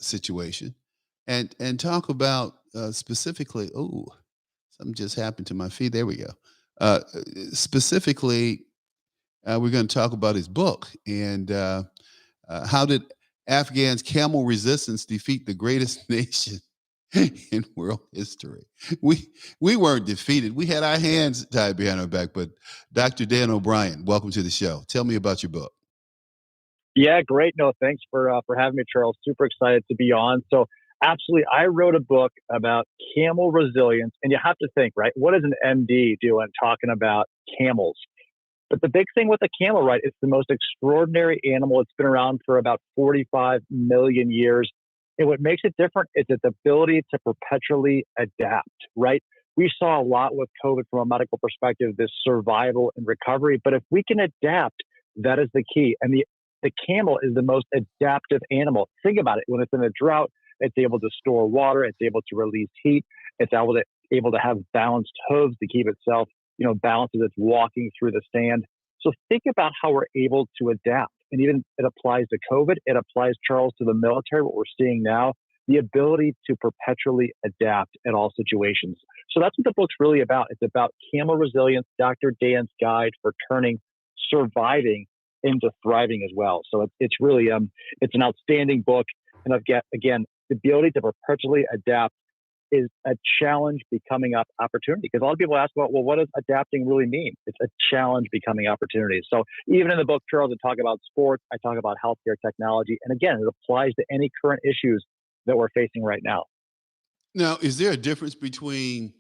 situation, and talk about specifically. Oh, something just happened to my feed. There we go. Specifically, we're going to talk about his book and how did Afghans' camel resistance defeat the greatest nation in world history. We we weren't defeated. We had our hands tied behind our back. But Dr. Dan O'Brien, welcome to the show. Tell me about your book. Yeah, great. No, thanks for having me, Charles. Super excited to be on. So, absolutely, I wrote a book about camel resilience, and you have to think, right? What does an MD do when talking about camels? But the big thing with the camel, right? It's the most extraordinary animal. It's been around for about 45 million years. And what makes it different is its ability to perpetually adapt, right? We saw a lot with COVID from a medical perspective, this survival and recovery. But if we can adapt, that is the key. And the camel is the most adaptive animal. Think about it. When it's in a drought, it's able to store water. It's able to release heat. It's able to have balanced hooves to keep itself, balanced as it's walking through the sand. So think about how we're able to adapt. And even it applies to COVID. It applies, Charles, to the military, what we're seeing now, the ability to perpetually adapt in all situations. So that's what the book's really about. It's about camel resilience, Dr. Dan's guide for turning surviving into thriving as well. So it's really, it's an outstanding book. And again, the ability to perpetually adapt is a challenge becoming opportunity. Because a lot of people ask, well, what does adapting really mean? It's a challenge becoming opportunity. So even in the book, Charles, I talk about sports, I talk about healthcare technology. And again, it applies to any current issues that we're facing right now. Now, is there a difference between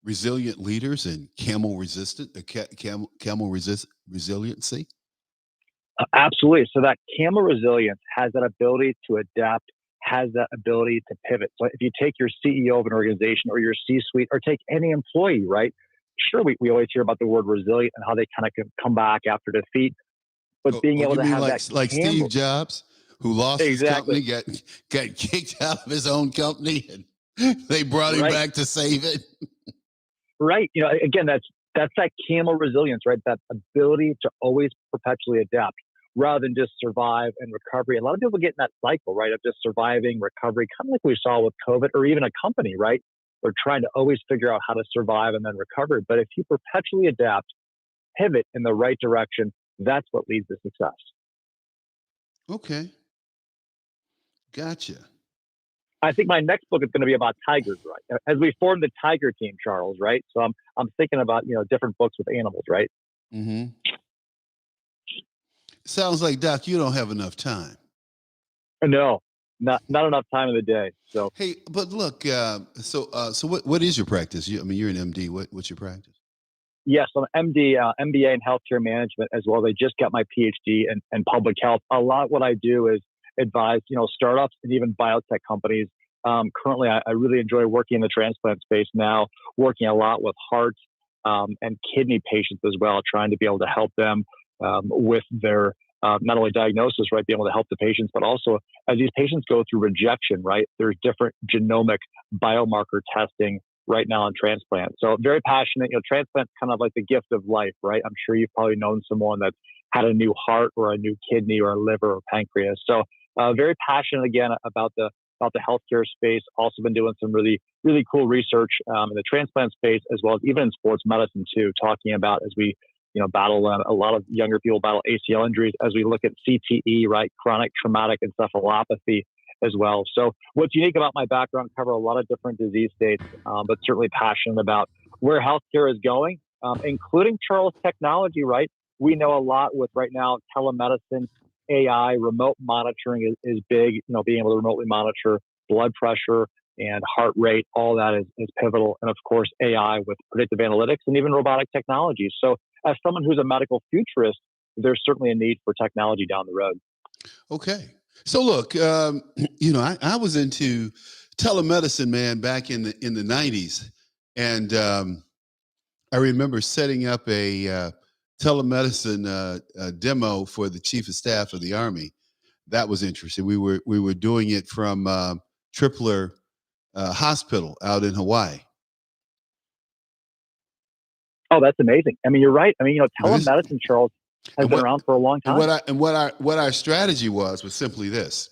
resilient leaders and camel resistant, resiliency? Absolutely. So that camel resilience has that ability to adapt, has that ability to pivot. So if you take your CEO of an organization or your C-suite or take any employee, right? Sure, we always hear about the word resilient and how they kind of can come back after defeat. But being able to have like, that like Steve Jobs, who lost his exactly. company, got kicked out of his own company, and they brought him back to save it. Right. Again, that's that camel resilience, right? That ability to always perpetually adapt rather than just survive and recovery. A lot of people get in that cycle, right, of just surviving, recovery, kind of like we saw with COVID or even a company, right? They're trying to always figure out how to survive and then recover. But if you perpetually adapt, pivot in the right direction, that's what leads to success. Okay. Gotcha. I think my next book is going to be about tigers, right? As we form the tiger team, Charles, right? So I'm thinking about, different books with animals, right? Mm-hmm. Sounds like, Doc, you don't have enough time. No, not enough time in the day. So hey, but look, so what is your practice? You're an MD. What's your practice? Yes, I'm MD, MBA in healthcare management as well. I just got my PhD in public health. A lot what I do is advise, startups and even biotech companies. Currently, I really enjoy working in the transplant space now, working a lot with heart and kidney patients as well, trying to be able to help them with their not only diagnosis, right, be able to help the patients, but also as these patients go through rejection, right, there's different genomic biomarker testing right now in transplant. So very passionate, transplant's kind of like the gift of life, right? I'm sure you've probably known someone that's had a new heart or a new kidney or a liver or pancreas. So very passionate again about the healthcare space. Also been doing some really, really cool research in the transplant space, as well as even in sports medicine too, talking about as we, battle a lot of younger people battle ACL injuries as we look at CTE, right? Chronic traumatic encephalopathy as well. So what's unique about my background, cover a lot of different disease states, but certainly passionate about where healthcare is going, including, Charles, technology, right? We know a lot with right now telemedicine, AI, remote monitoring is big, being able to remotely monitor blood pressure and heart rate, all that is pivotal. And of course, AI with predictive analytics and even robotic technology. So as someone who's a medical futurist, there's certainly a need for technology down the road. Okay. So look, I was into telemedicine, man, back in the 90s. And I remember setting up a telemedicine demo for the chief of staff of the Army. That was interesting. We were doing it from Tripler Hospital out in Hawaii. Oh, that's amazing. You're right. Telemedicine, Charles, has been around for a long time. And what our strategy was simply this.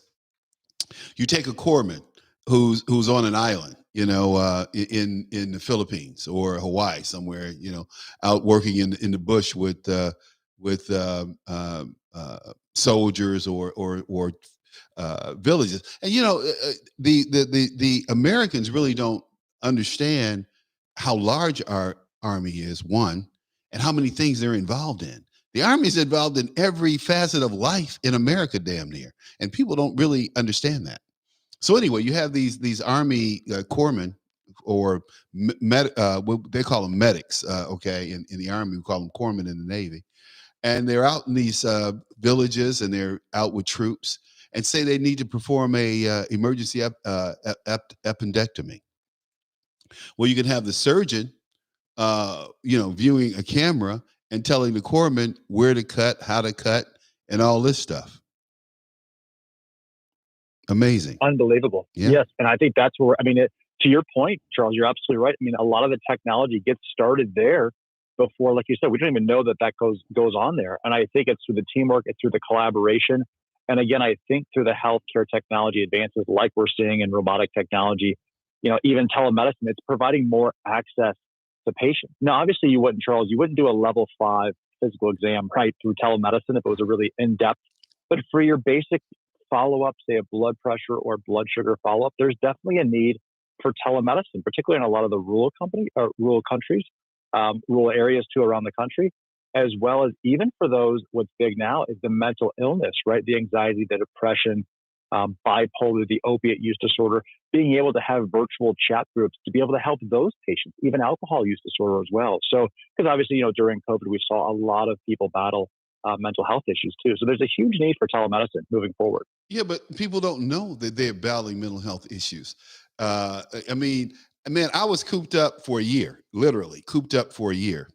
You take a corpsman who's on an island, in the Philippines or Hawaii somewhere, out working in the bush with soldiers or villages, and the Americans really don't understand how large our army is, one, and how many things they're involved in. The army is involved in every facet of life in America, damn near, and people don't really understand that. So anyway, you have these army corpsmen or what they call them medics. Okay, in the army we call them corpsmen in the Navy, and they're out in these villages and they're out with troops and say they need to perform a emergency appendectomy. Well, you can have the surgeon, viewing a camera and telling the corpsman where to cut, how to cut, and all this stuff. Amazing. Unbelievable. Yeah. Yes. And I think that's where, to your point, Charles, you're absolutely right. A lot of the technology gets started there before, like you said, we don't even know that goes on there. And I think it's through the teamwork, it's through the collaboration. And again, I think through the healthcare technology advances like we're seeing in robotic technology, even telemedicine, it's providing more access to patients. Now, obviously you wouldn't do a level 5 physical exam right through telemedicine if it was a really in-depth, but for your basic follow-up, say a blood pressure or blood sugar follow-up, there's definitely a need for telemedicine, particularly in a lot of the rural countries, rural areas too around the country, as well as even for those, what's big now is the mental illness, right? The anxiety, the depression, bipolar, the opiate use disorder, being able to have virtual chat groups to be able to help those patients, even alcohol use disorder as well. So, because obviously, during COVID, we saw a lot of people battle mental health issues too. So there's a huge need for telemedicine moving forward. Yeah, but people don't know that they're battling mental health issues. Man, I was cooped up for a year, literally cooped up for a year.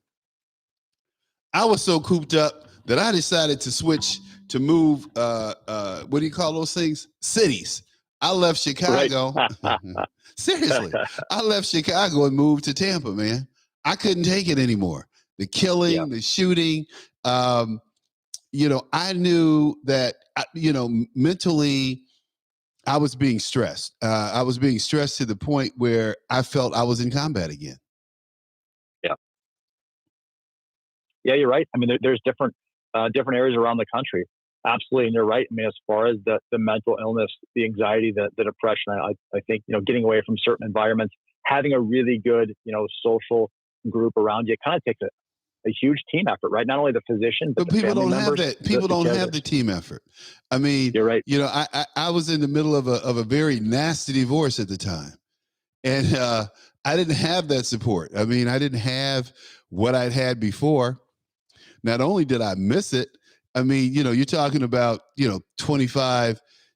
I was so cooped up that I decided to switch to move. What do you call those things? Cities. I left Chicago. Right. Seriously, I left Chicago and moved to Tampa. Man, I couldn't take it anymore. The killing, the shooting. I knew that. Mentally, I was being stressed. I was being stressed to the point where I felt I was in combat again. Yeah, you're right. There's different areas around the country. Absolutely. And you're right. As far as the mental illness, the anxiety, the depression, I think, getting away from certain environments, having a really good, social group around you, it kind of takes a huge team effort, right? Not only the physician, but the people family don't members, have that. People don't have the team effort. You're right. I was in the middle of a very nasty divorce at the time. And I didn't have that support. I didn't have what I'd had before. Not only did I miss it, you're talking about,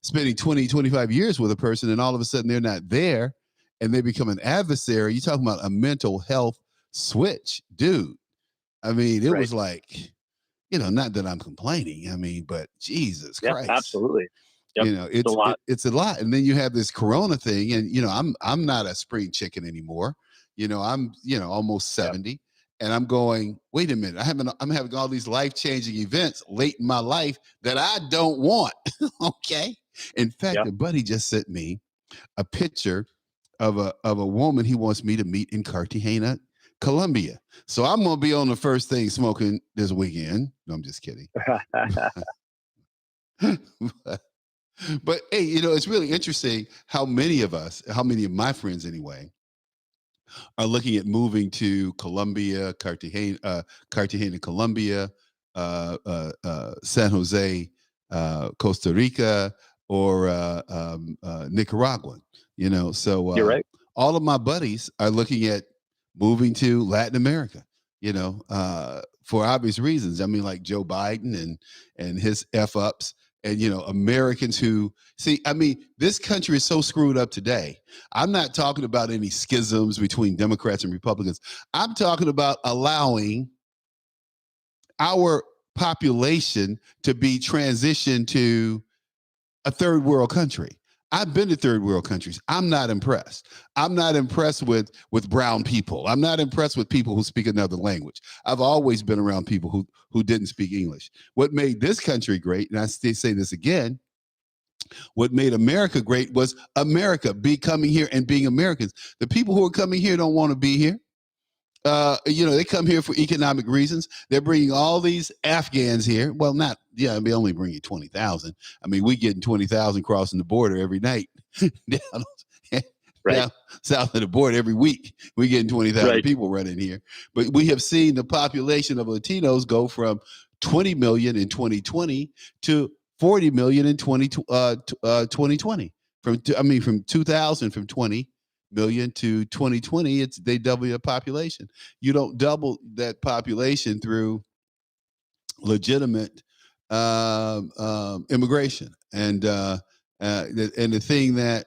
spending 20, 25 years with a person and all of a sudden they're not there and they become an adversary. You're talking about a mental health switch, dude. It was like, not that I'm complaining, but Jesus Christ. Absolutely. Yep. It's a lot. And then you have this Corona thing and, I'm not a spring chicken anymore. I'm, almost 70. Yep. And I'm going, wait a minute, I'm having all these life-changing events late in my life that I don't want. Okay. In fact, a buddy just sent me a picture of a woman he wants me to meet in Cartagena, Colombia. So I'm going to be on the first thing smoking this weekend. No, I'm just kidding. But hey, it's really interesting how many of my friends anyway, are looking at moving to Colombia, Cartagena, Colombia, San Jose, Costa Rica, or Nicaragua. So you're right. All of my buddies are looking at moving to Latin America. For obvious reasons. Like Joe Biden and his f-ups. And Americans who this country is so screwed up today. I'm not talking about any schisms between Democrats and Republicans. I'm talking about allowing our population to be transitioned to a third world country. I've been to third world countries. I'm not impressed. I'm not impressed with brown people. I'm not impressed with people who speak another language. I've always been around people who didn't speak English. What made this country great, and I say this again, What made America great was America coming here and being Americans. The people who are coming here don't want to be here. They come here for economic reasons. They're bringing all these Afghans here. Well, not, yeah, they only bring you 20,000. I mean, we getting 20,000 crossing the border every night down, Right. down south of the border every week. We getting 20,000 Right. people running here. But we have seen the population of Latinos go from 20 million in 2020 to 40 million in 2020. From 2000, from 20 million to 2020, they double the population. You don't double that population through legitimate immigration. And the thing that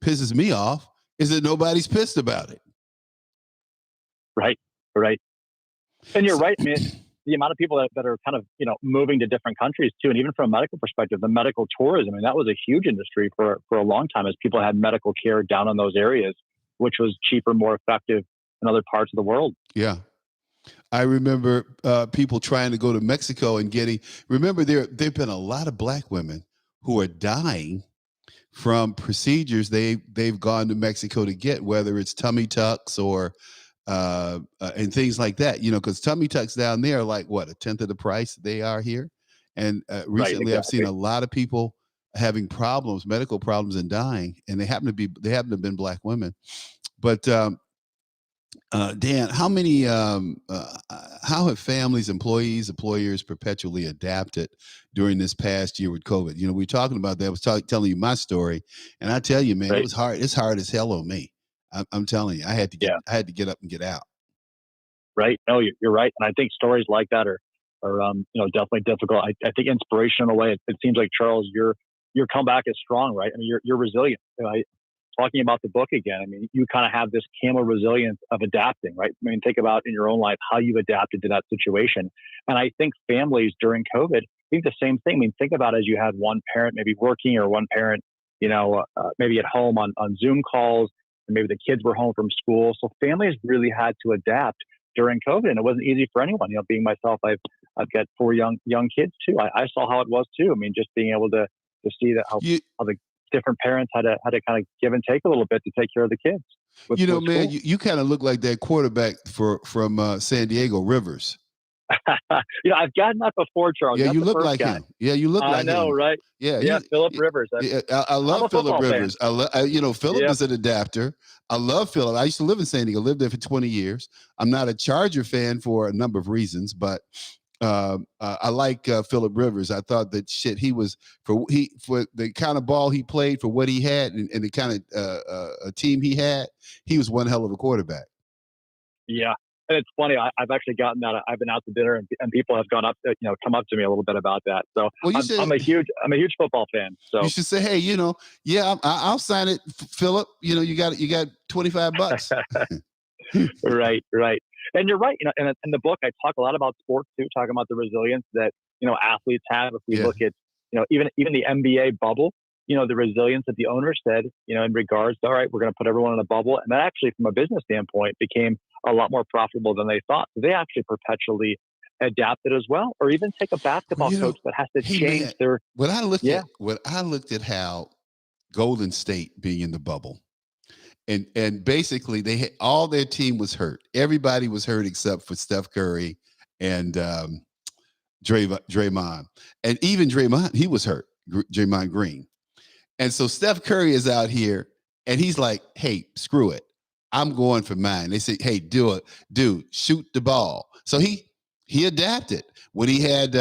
pisses me off is that nobody's pissed about it. Right. And you're right. I mean, the amount of people that are kind of, moving to different countries too. And even from a medical perspective, the medical tourism, I mean, that was a huge industry for a long time as people had medical care down in those areas, which was cheaper, more effective in other parts of the world. Yeah. I remember people trying to go to Mexico and remember there've been a lot of black women who are dying from procedures they've gone to Mexico to get, whether it's tummy tucks or and things like that, because tummy tucks down there are like what, a tenth of the price they are here. And recently, I've seen a lot of people having problems, medical problems, and dying, and they happen to have been black women. But Dan, how have families, employees, employers perpetually adapted during this past year with COVID? We were talking about that. I was telling you my story, and I tell you, man, It was hard. It's hard as hell on me. I'm telling you, I had to get up and get out. Right. No, you're right. And I think stories like that are definitely difficult. I think inspiration in a way. It seems like, Charles, your comeback is strong, right? I mean, you're resilient. Talking about the book again, I mean, you kind of have this Camel resilience of adapting, right? I mean, think about in your own life how you've adapted to that situation. And I think families during COVID think the same thing. I mean, think about as you had one parent maybe working or one parent, maybe at home on Zoom calls, and maybe the kids were home from school. So families really had to adapt during COVID, and it wasn't easy for anyone. Being myself, I've got 4 young kids too. I saw how it was too. I mean, just being able to see that how the different parents had to kind of give and take a little bit to take care of the kids. Man, you kind of look like that quarterback from San Diego, Rivers. I've gotten that before, Charles. Yeah, you look like him. Yeah, you look like him. I know, right? Yeah, Philip Rivers. I love Philip Rivers. Philip is an adapter. I love Philip. I used to live in San Diego. Lived there for 20 years. I'm not a Charger fan for a number of reasons, but I like Philip Rivers. I thought that he was for the kind of ball he played, for what he had, and the kind of a team he had. He was one hell of a quarterback. Yeah. And it's funny. I've actually gotten that. I've been out to dinner and people have come up to me a little bit about that. So I'm a huge football fan. So you should say, hey, I'll sign it, Philip. You got $25. Right. And you're right. And in the book, I talk a lot about sports too, talking about the resilience that athletes have. If we look at even the NBA bubble, the resilience that the owner said, in regards to, all right, we're going to put everyone in a bubble. And that actually, from a business standpoint, became a lot more profitable than they thought. So they actually perpetually adapted as well. Or even take a basketball coach that has to change their. When I looked at how Golden State being in the bubble, and basically all their team was hurt. Everybody was hurt except for Steph Curry and Draymond. And even Draymond, he was hurt, Draymond Green. And so Steph Curry is out here and he's like, hey, screw it. I'm going for mine. They say, hey, do it. Dude, shoot the ball. So he adapted. When he had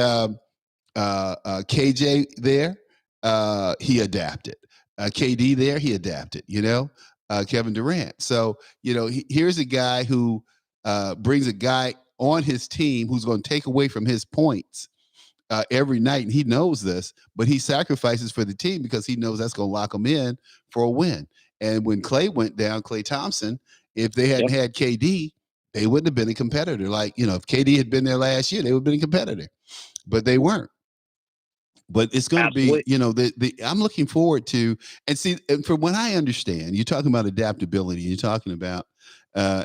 KJ there, he adapted. KD there, he adapted, Kevin Durant. So, here's a guy who brings a guy on his team who's going to take away from his points every night, and he knows this, but he sacrifices for the team because he knows that's going to lock him in for a win. And when Klay went down, Klay Thompson, if they hadn't had KD, they wouldn't have been a competitor. Like, if KD had been there last year, they would have been a competitor, but they weren't. But it's going to be, I'm looking forward to, and from what I understand, you're talking about adaptability, you're talking about, I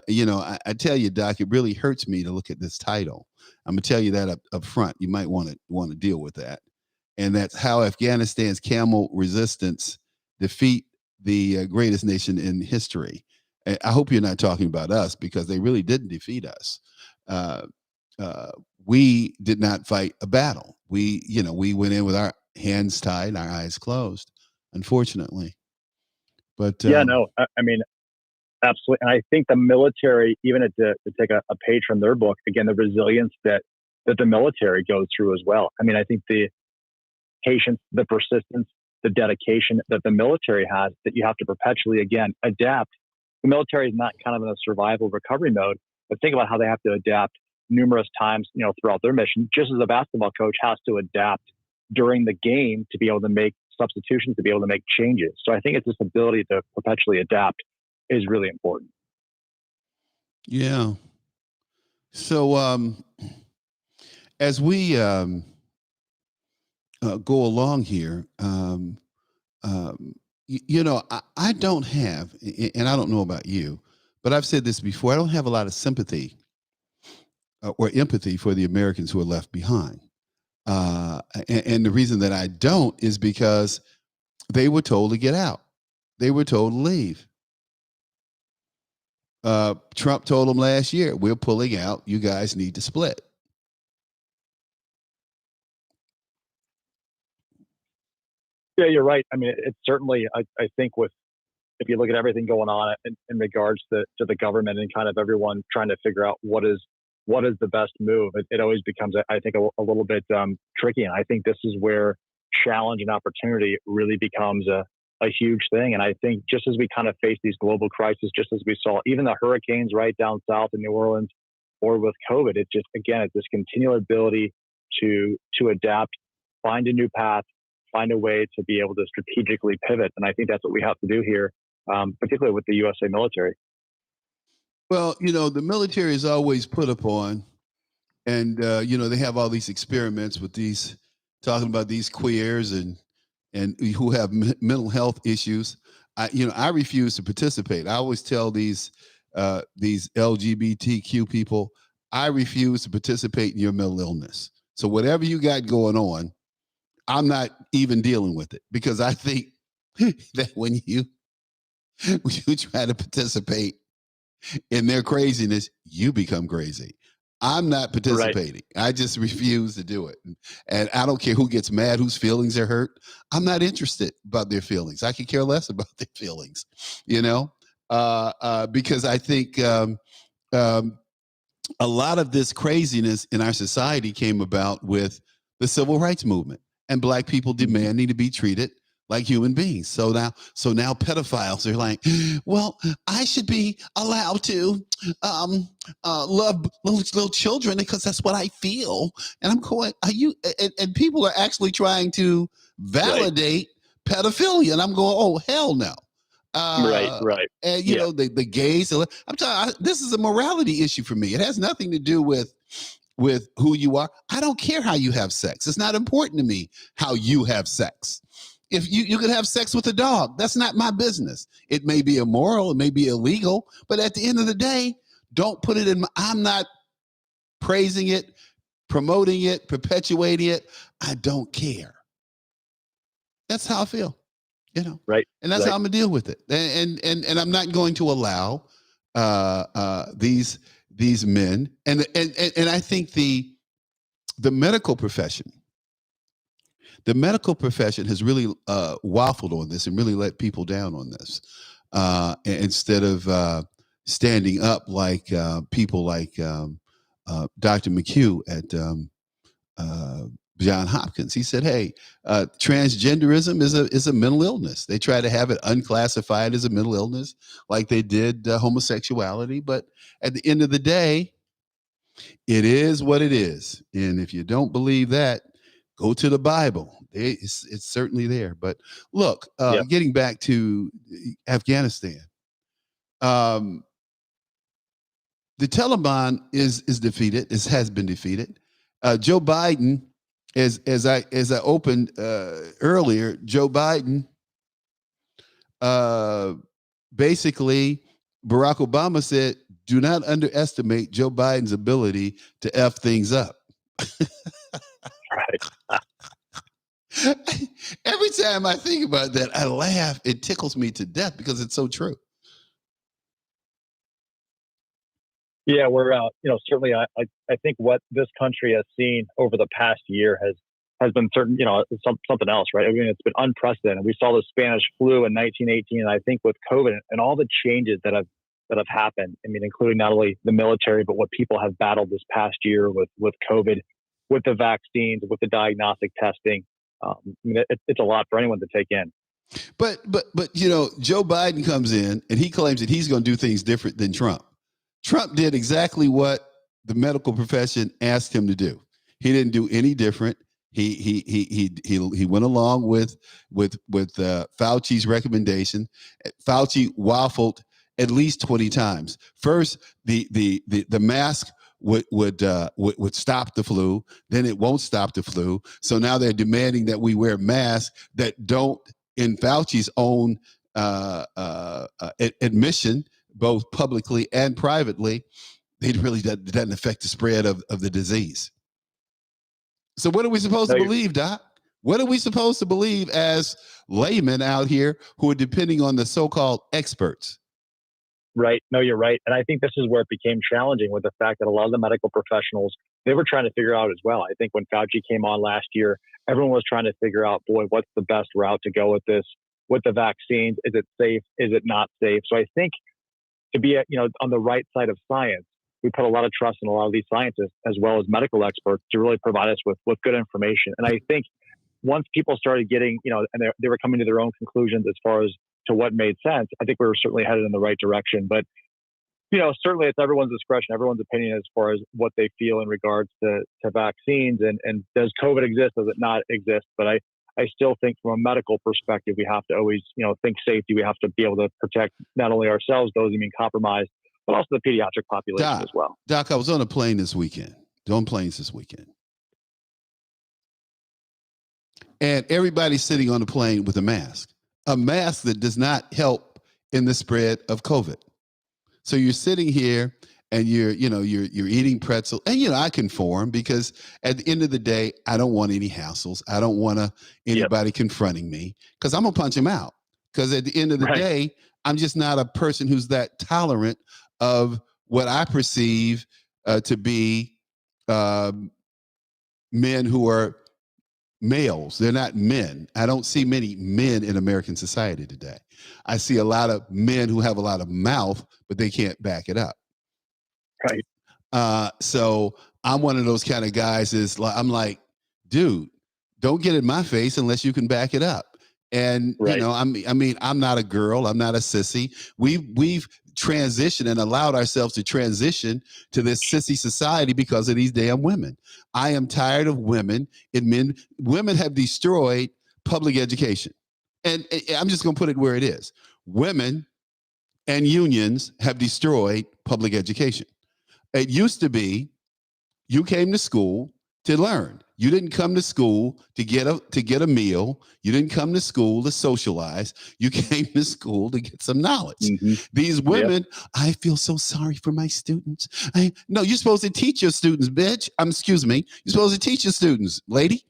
tell you, Doc, it really hurts me to look at this title. I'm gonna tell you that up front. You might want to deal with that. and that's how Afghanistan's Camel resistance defeat the greatest nation in history. I hope you're not talking about us, because they really didn't defeat us. Uh, we did not fight a battle. We went in with our hands tied, our eyes closed, unfortunately. But Yeah, no, I mean, absolutely. And I think the military, even to take a page from their book, again, the resilience that the military goes through as well. I mean, I think the patience, the persistence, the dedication that the military has, that you have to perpetually, again, adapt. The military is not kind of in a survival recovery mode, but think about how they have to adapt numerous times, throughout their mission, just as a basketball coach has to adapt during the game to be able to make substitutions, to be able to make changes. So I think it's this ability to perpetually adapt is really important. yeah. So as we go along here, I don't have, and I don't know about you, but I've said this before. I don't have a lot of sympathy or empathy for the Americans who are left behind. And the reason that I don't is because they were told to get out. They were told to leave. Trump told them last year, we're pulling out. You guys need to split. Yeah, you're right. I mean, it's certainly, I think if you look at everything going on in regards to the government and kind of everyone trying to figure out what is the best move, it always becomes, I think, a little bit tricky. And I think this is where challenge and opportunity really becomes a huge thing. And I think just as we kind of face these global crises, just as we saw even the hurricanes right down south in New Orleans, or with COVID, it's this continual ability to adapt, find a new path, find a way to be able to strategically pivot. And I think that's what we have to do here, particularly with the USA military. Well, the military is always put upon, and they have all these experiments with these, talking about these queers and who have mental health issues. I refuse to participate. I always tell these LGBTQ people, I refuse to participate in your mental illness. So whatever you got going on, I'm not even dealing with it, because I think that when you try to participate in their craziness, you become crazy. I'm not participating. Right. I just refuse to do it. And I don't care who gets mad, whose feelings are hurt. I'm not interested about their feelings. I could care less about their feelings, because I think a lot of this craziness in our society came about with the civil rights movement and Black people demanding to be treated like human beings. So now pedophiles are like, well, I should be allowed to love little children because that's what I feel. And I'm going, are you? And people are actually trying to validate pedophilia, and I'm going, oh, hell no. Right. And the gays. I'm telling you, this is a morality issue for me. It has nothing to do with who you are. I don't care how you have sex. It's not important to me how you have sex. If you could have sex with a dog, that's not my business. It may be immoral, it may be illegal, but at the end of the day, don't put it in I'm not praising it, promoting it, perpetuating it. I don't care. That's how I feel, Right. And that's how I'm gonna deal with it. And I'm not going to allow these men and I think the medical profession. The medical profession has really waffled on this and really let people down on this, instead of standing up like people like Dr. McHugh at John Hopkins. He said, "Hey, transgenderism is a mental illness. They try to have it unclassified as a mental illness, like they did homosexuality. But at the end of the day, it is what it is. And if you don't believe that, go to the Bible. It's certainly there. But look, getting back to Afghanistan, the Taliban is defeated. It has been defeated. Joe Biden, as I opened earlier, Joe Biden, basically, Barack Obama said, "Do not underestimate Joe Biden's ability to F things up." Right. Every time I think about that, I laugh. It tickles me to death because it's so true. Yeah, we're certainly I think what this country has seen over the past year has been certain, something else, right? I mean, it's been unprecedented. We saw the Spanish flu in 1918, and I think with COVID and all the changes that have happened, I mean, including not only the military, but what people have battled this past year with COVID, with the vaccines, with the diagnostic testing. I mean, it's a lot for anyone to take in. But Joe Biden comes in and he claims that he's going to do things different than Trump. Trump did exactly what the medical profession asked him to do. He didn't do any different. He went along with Fauci's recommendation. Fauci waffled at least 20 times. First, the mask would stop the flu. Then it won't stop the flu. So now they're demanding that we wear masks that don't, in Fauci's own admission, both publicly and privately, it really doesn't affect the spread of the disease. So what are we supposed to believe, Doc? What are we supposed to believe as laymen out here who are depending on the so-called experts? Right. No, you're right. And I think this is where it became challenging with the fact that a lot of the medical professionals, they were trying to figure out as well. I think when Fauci came on last year, everyone was trying to figure out, boy, what's the best route to go with this? With the vaccines, is it safe? Is it not safe? So I think to be on the right side of science, we put a lot of trust in a lot of these scientists as well as medical experts to really provide us with good information. And I think once people started getting, and they were coming to their own conclusions as far as to what made sense, I think we were certainly headed in the right direction. But, certainly it's everyone's discretion, everyone's opinion as far as what they feel in regards to vaccines and does COVID exist, does it not exist? But I still think from a medical perspective, we have to always, think safety. We have to be able to protect not only ourselves, those immunocompromised, but also the pediatric population as well. Doc, I was on a plane this weekend, on planes this weekend. And everybody's sitting on the plane with a mask that does not help in the spread of COVID. So you're sitting here and you're eating pretzel, and I conform because at the end of the day, I don't want any hassles. I don't want anybody confronting me because I'm gonna punch him out. Because at the end of the day, I'm just not a person who's that tolerant of what I perceive to be men who are males. They're not men. I don't see many men in American society today. I see a lot of men who have a lot of mouth, but they can't back it up. Right. So I'm one of those kind of guys I'm like, dude, don't get in my face unless you can back it up. And, I'm not a girl. I'm not a sissy. We've transitioned and allowed ourselves to transition to this sissy society because of these damn women. I am tired of women and men. Women have destroyed public education. And I'm just going to put it where it is. Women and unions have destroyed public education. It used to be you came to school to learn. You didn't come to school to get a meal. You didn't come to school to socialize. You came to school to get some knowledge. Mm-hmm. These women, I feel so sorry for my students. No, you're supposed to teach your students, bitch. Excuse me. You're supposed to teach your students, lady.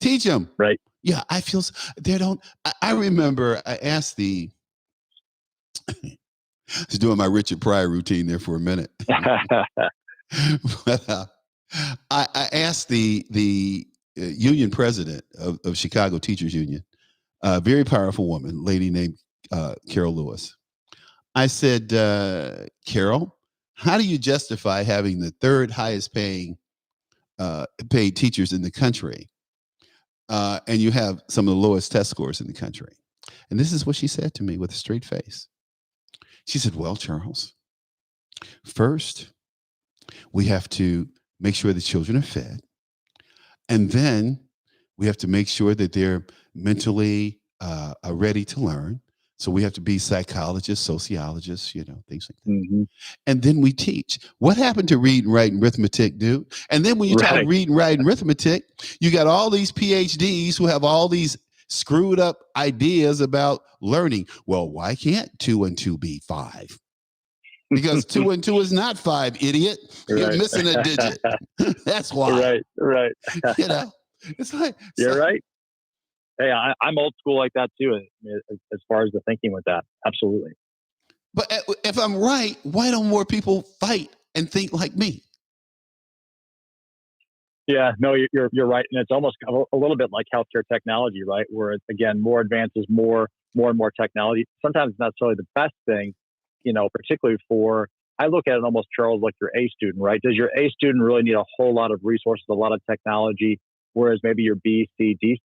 Teach them. Right. Yeah, I feel they don't. I remember I asked I was doing my Richard Pryor routine there for a minute. But, I asked the union president of Chicago Teachers Union, a very powerful woman, lady named Carol Lewis. I said, Carol, how do you justify having the third highest paid teachers in the country, and you have some of the lowest test scores in the country? And this is what she said to me with a straight face. She said, well, Charles, first, we have to make sure the children are fed. And then we have to make sure that they're mentally ready to learn. So we have to be psychologists, sociologists, things like that. Mm-hmm. And then we teach. What happened to reading, writing, arithmetic, dude? And then when you talk reading, writing, arithmetic, you got all these PhDs who have all these screwed up ideas about learning. Well, why can't 2 and 2 be 5? Because 2 and 2 is not 5, idiot. You're missing a digit. That's why. Right. It's like you're right. Hey, I'm old school like that too, as far as the thinking with that. Absolutely. But if I'm right, why don't more people fight and think like me? Yeah, no, you're right, and it's almost a little bit like healthcare technology, right? Where it's, again, more advances, more and more technology. Sometimes it's not necessarily the best thing, particularly for. I look at it almost, Charles, like your A student, right? Does your A student really need a whole lot of resources, a lot of technology, whereas maybe your B, C, D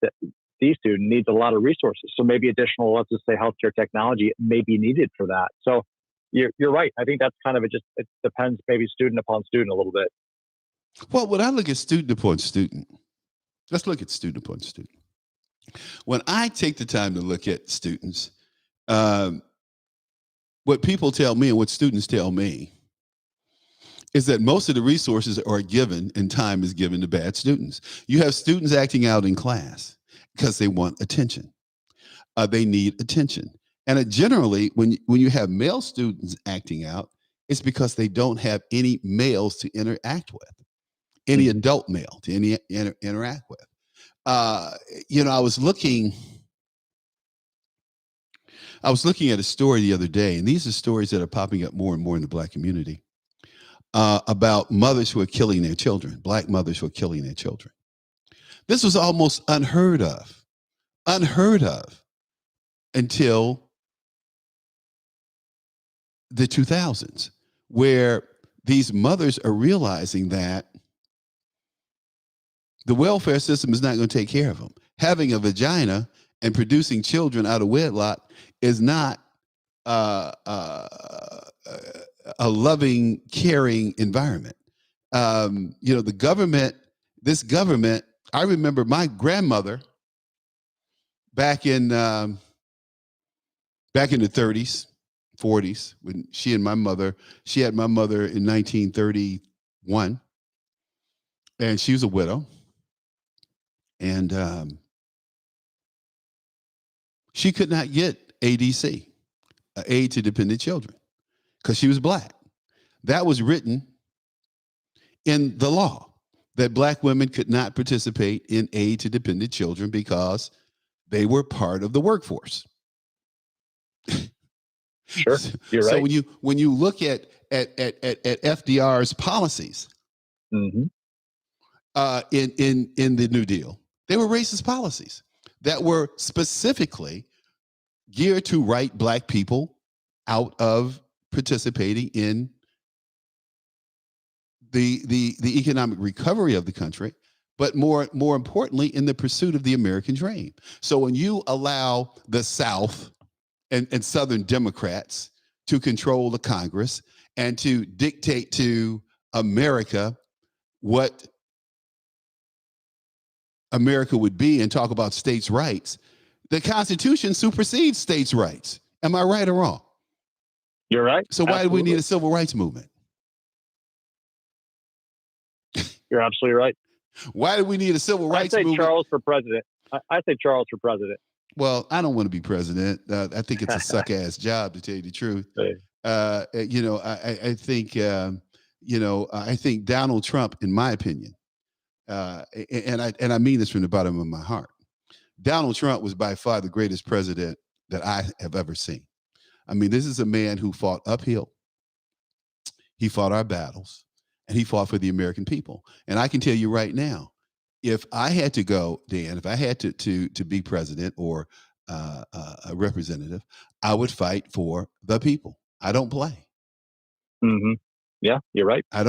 student needs a lot of resources. So maybe additional, let's just say, healthcare technology may be needed for that. So you're right. I think that's kind of it depends, maybe student upon student a little bit. Well, when I look at student upon student, let's look at student upon student. When I take the time to look at students, um, what people tell me and what students tell me is that most of the resources are given and time is given to bad students. You have students acting out in class because they want attention. They need attention. And generally, when you have male students acting out, it's because they don't have any males to interact with, any adult male to interact with. Uh, I was looking at a story the other day, and these are stories that are popping up more and more in the Black community about mothers who are killing their children, Black mothers who are killing their children. This was almost unheard of until the 2000s, where these mothers are realizing that the welfare system is not going to take care of them. Having a vagina and producing children out of wedlock is not a loving, caring environment. The government, this government, I remember my grandmother back in the 30s, 40s, when she had my mother in 1931, and she was a widow. And she could not get ADC, aid to dependent children, because she was Black. That was written in the law that Black women could not participate in aid to dependent children because they were part of the workforce. Sure, you're so right. when you look at FDR's policies in the New Deal, they were racist policies that were specifically geared to write Black people out of participating in the economic recovery of the country, but more importantly, in the pursuit of the American dream. So when you allow the South and Southern Democrats to control the Congress and to dictate to America what America would be and talk about states' rights, the Constitution supersedes states' rights. Am I right or wrong? You're right. So why do we need a civil rights movement? You're absolutely right. Why do we need a civil rights movement? Charles for president. I say Charles for president. Well, I don't want to be president. I think it's a suck ass job, to tell you the truth. I think Donald Trump, in my opinion, and I mean this from the bottom of my heart, Donald Trump was by far the greatest president that I have ever seen. I mean, this is a man who fought uphill. He fought our battles, and he fought for the American people. And I can tell you right now, if I had to go, Dan, if I had to be president or a representative, I would fight for the people. I don't play. Yeah, you're right. I don't.